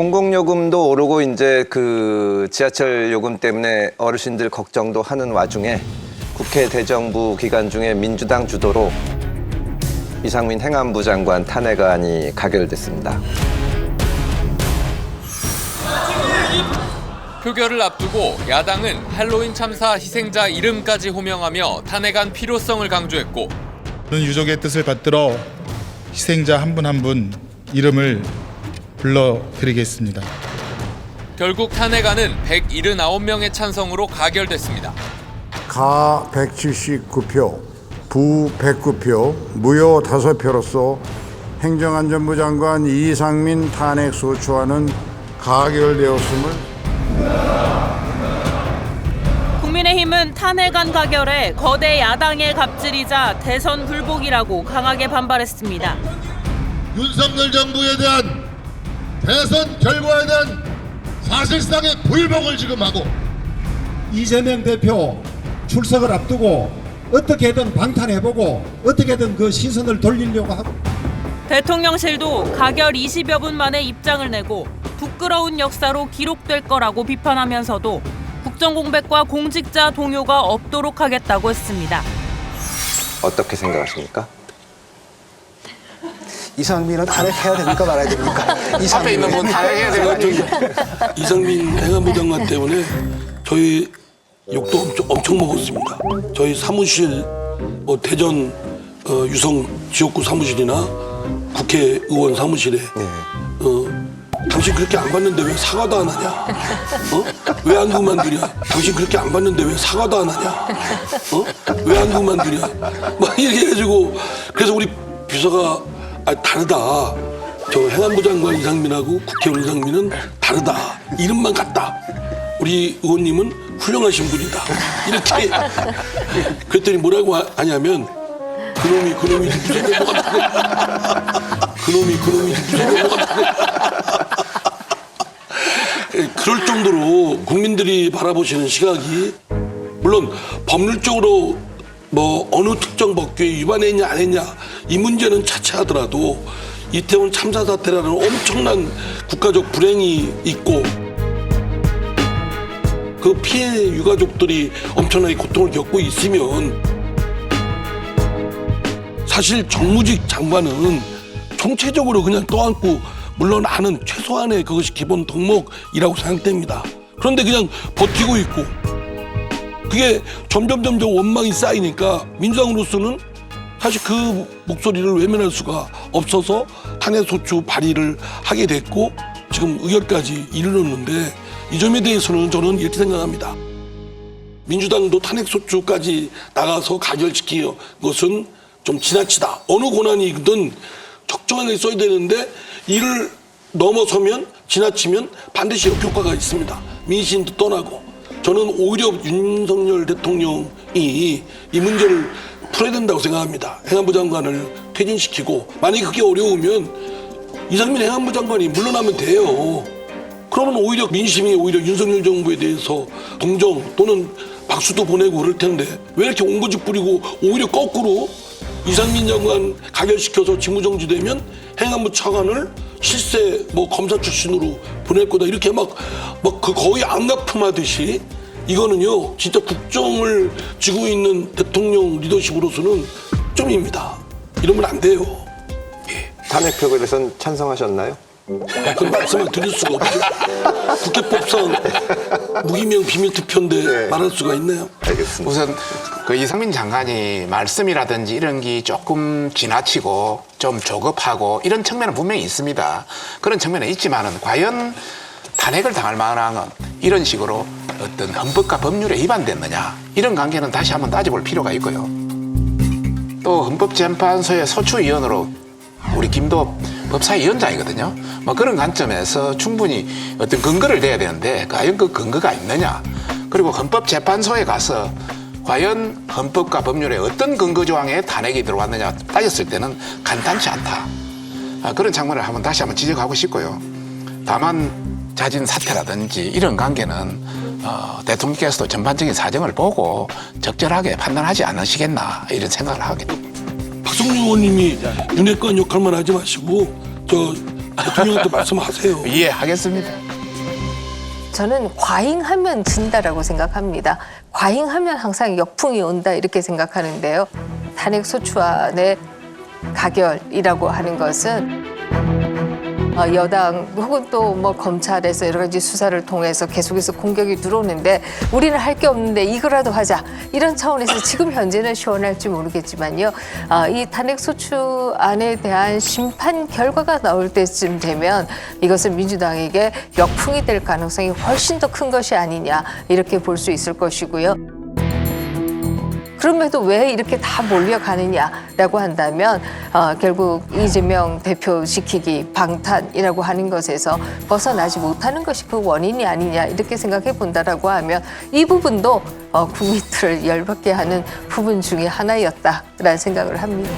공공요금도 오르고 이제 그 지하철 요금 때문에 어르신들 걱정도 하는 와중에 국회 대정부 기간 중에 민주당 주도로 이상민 행안부 장관 탄핵안이 가결됐습니다. 표결을 앞두고 야당은 할로윈 참사 희생자 이름까지 호명하며 탄핵안 필요성을 강조했고 그런 유족의 뜻을 받들어 희생자 한 분 한 분 이름을 불러드리겠습니다. 결국 탄핵안은 179명의 찬성으로 가결됐습니다. 가 179표, 부 109표, 무효 5표로서 행정안전부 장관 이상민 탄핵 소추안은 가결되었음을 국민의힘은 탄핵안 가결에 거대 야당의 갑질이자 대선 불복이라고 강하게 반발했습니다. 윤석열 정부에 대한 대선 결과에 대한 사실상의 불복을 지금 하고 이재명 대표 출석을 앞두고 어떻게든 방탄해보고 어떻게든 그 시선을 돌리려고 하고 대통령실도 가결 20여 분 만에 입장을 내고 부끄러운 역사로 기록될 거라고 비판하면서도 국정공백과 공직자 동요가 없도록 하겠다고 했습니다. 어떻게 생각하십니까? 이상민은 탄핵해야 됩니까 말아야 됩니까? 앞에 있는 분 탄핵해야 되는 거 아니에요? 이상민 행안부 장관 때문에 저희 욕도 엄청 먹었습니다. 저희 사무실 대전 유성 지역구 사무실이나 국회의원 사무실에 당신 그렇게 안 봤는데 왜 사과도 안 하냐? 왜 안 그만두냐? 당신 그렇게 안 봤는데 왜 사과도 안 하냐? 왜 안 그만두냐? 막 이렇게 해가지고 그래서 우리 비서가 다르다. 저 행안부 장관 이상민하고 국회의원 이상민은 다르다. 이름만 같다. 우리 의원님은 훌륭하신 분이다. 이렇게 그랬더니 뭐라고 하냐면 그놈이 무슨 넘어갔다. 그놈이 무슨 넘어갔다. 그럴 정도로 국민들이 바라보시는 시각이 물론 법률적으로 뭐 어느 특정 법규에 위반했냐 안 했냐 이 문제는 차치하더라도 이태원 참사 사태라는 엄청난 국가적 불행이 있고 그 피해 유가족들이 엄청나게 고통을 겪고 있으면 사실 정무직 장관은 총체적으로 그냥 떠안고 물러나는 최소한의 그것이 기본 덕목이라고 생각됩니다. 그런데 그냥 버티고 있고 그게 점점 원망이 쌓이니까 민주당으로서는 사실 그 목소리를 외면할 수가 없어서 탄핵소추 발의를 하게 됐고 지금 의결까지 이르렀는데 이 점에 대해서는 저는 이렇게 생각합니다. 민주당도 탄핵소추까지 나가서 가결시킨 것은 좀 지나치다. 어느 권한이든 적정하게 써야 되는데 이를 넘어서면 지나치면 반드시 역효과가 있습니다. 민심도 떠나고 저는 오히려 윤석열 대통령이 이 문제를 풀어야 된다고 생각합니다. 행안부 장관을 퇴진시키고 만약에 그게 어려우면 이상민 행안부 장관이 물러나면 돼요. 그러면 오히려 민심이 오히려 윤석열 정부에 대해서 동정 또는 박수도 보내고 그럴 텐데 왜 이렇게 온거지 뿌리고 오히려 거꾸로 이상민 장관 가결시켜서 직무정지되면 행안부 차관을 실세 검사 출신으로 보낼 거다 이렇게 막 그 거의 악납품하듯이 이거는요 진짜 국정을 쥐고 있는 대통령 리더십으로서는 점입니다. 이러면 안 돼요. 예. 탄핵 표결에선 찬성하셨나요? 그 말씀을 드릴 수가 없죠. 국회법상 무기명 비밀투표인데 네. 말할 수가 있나요? 알겠습니다. 우선 그 이상민 장관이 말씀이라든지 이런 게 조금 지나치고 좀 조급하고 이런 측면은 분명히 있습니다. 그런 측면은 있지만은 과연 탄핵을 당할 만한 건 이런 식으로 어떤 헌법과 법률에 위반됐느냐 이런 관계는 다시 한번 따져볼 필요가 있고요. 또 헌법재판소의 소추위원으로 우리 김도 법사위원장이거든요. 뭐 그런 관점에서 충분히 어떤 근거를 대야 되는데 과연 그 근거가 있느냐. 그리고 헌법재판소에 가서 과연 헌법과 법률에 어떤 근거 조항에 탄핵이 들어왔느냐 따졌을 때는 간단치 않다. 그런 장면을 다시 한번 지적하고 싶고요. 다만 자진 사퇴라든지 이런 관계는 대통령께서도 전반적인 사정을 보고 적절하게 판단하지 않으시겠나 이런 생각을 하게 됩니다. 박성준 의원님이 윤핵관 역할만 하지 마시고 저 대통령한테 말씀하세요. 이해하겠습니다. 저는 과잉하면 진다라고 생각합니다. 과잉하면 항상 역풍이 온다 이렇게 생각하는데요. 탄핵 소추안의 가결이라고 하는 것은 여당 혹은 또 뭐 검찰에서 여러 가지 수사를 통해서 계속해서 공격이 들어오는데 우리는 할 게 없는데 이거라도 하자 이런 차원에서 지금 현재는 시원할지 모르겠지만요. 이 탄핵 소추안에 대한 심판 결과가 나올 때쯤 되면 이것은 민주당에게 역풍이 될 가능성이 훨씬 더 큰 것이 아니냐 이렇게 볼 수 있을 것이고요. 그럼에도 왜 이렇게 다 몰려가느냐라고 한다면 결국 이재명 대표 시키기 방탄이라고 하는 것에서 벗어나지 못하는 것이 그 원인이 아니냐 이렇게 생각해 본다라고 하면 이 부분도 국민들을 열받게 하는 부분 중에 하나였다라는 생각을 합니다.